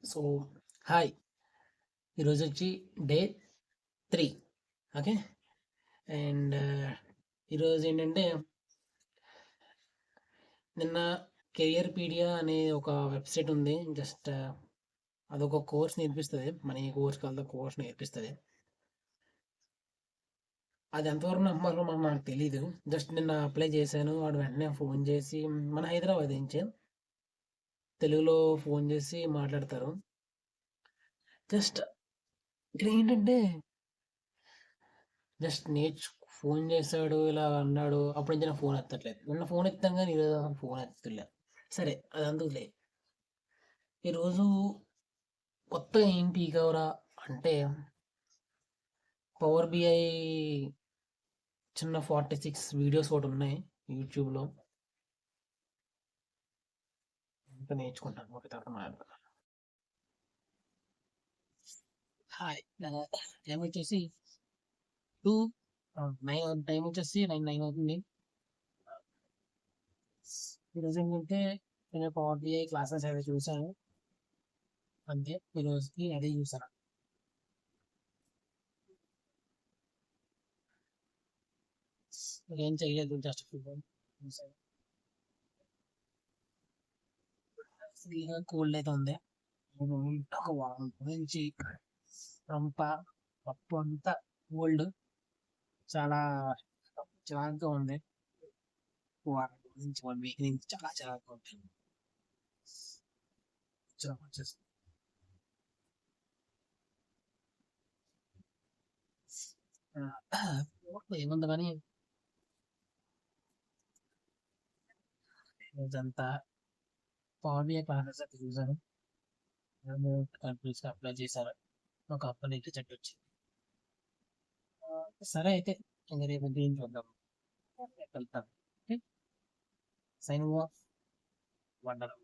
So, hi. ఈరోజు వచ్చి day 3. Okay. And ఈరోజు ఏంటంటే నిన్న కెరియర్ పీడియా అనే ఒక వెబ్సైట్ ఉంది. జస్ట్ అదొక కోర్స్ నేర్పిస్తుంది. మన ఈ కోర్స్ కాదు, కోర్స్ నేర్పిస్తుంది. అది ఎంతవరకు నమ్మాలో మనం నాకు తెలీదు. జస్ట్ నిన్న అప్లై చేశాను. వాడు వెంటనే ఫోన్ చేసి మన హైదరాబాద్ నుంచి తెలుగులో ఫోన్ చేసి మాట్లాడతారు. జస్ట్ ఇక్కడ ఏంటంటే జస్ట్ ఫోన్ చేశాడు, ఇలా అన్నాడు. అప్పటి నుంచి నా ఫోన్ ఎత్తట్లేదు. నిన్న ఫోన్ ఎత్తాను కానీ ఈరోజు అసలు ఫోన్ ఎత్తలే. సరే అది అందుకులే. ఈరోజు కొత్తగా ఏం పీకవరా అంటే పవర్ బిఐ చిన్న 46 వీడియోస్ ఒకటి ఉన్నాయి యూట్యూబ్లో. ఇంకా నేర్చుకుంటాను. ఒక తర్వాత మాట్లాడతాను. హాయ్. టైం వచ్చేసి 2 9 టైం వచ్చేసి 9 అవుతుంది. ఈరోజు ఏంటంటే నేను పవర్ బిఐ క్లాసెస్ అయితే చూశాను. అంతే ఈరోజుకి అదే చూసాను. ఏం చేయలేదు, జస్ట్ ఫుట్బాల్ చూసాను. ఫ్రీగా కోల్డ్ అయితే ఉంది. ఒక వారం నుంచి రంప పప్పు అంతా కోల్డ్, చాలా చిరాకుగా ఉంది. వారం నుంచి 1 వీక్ నుంచి చాలా చిరాకుగా ఉంటుంది. చిరాకు వచ్చేస్తుంది. ఏముంది కానీ రోజంతా పవర్ బిఐ క్లాసెస్ అయితే చూసాను. కంపెనీస్కి అప్లై చేశాను. ఒక కంపెనీ అయితే చెట్టు వచ్చింది. సరే అయితే ఇంకా రేపు ఏం చూద్దాం, వెళ్తాను. Sign off wonder.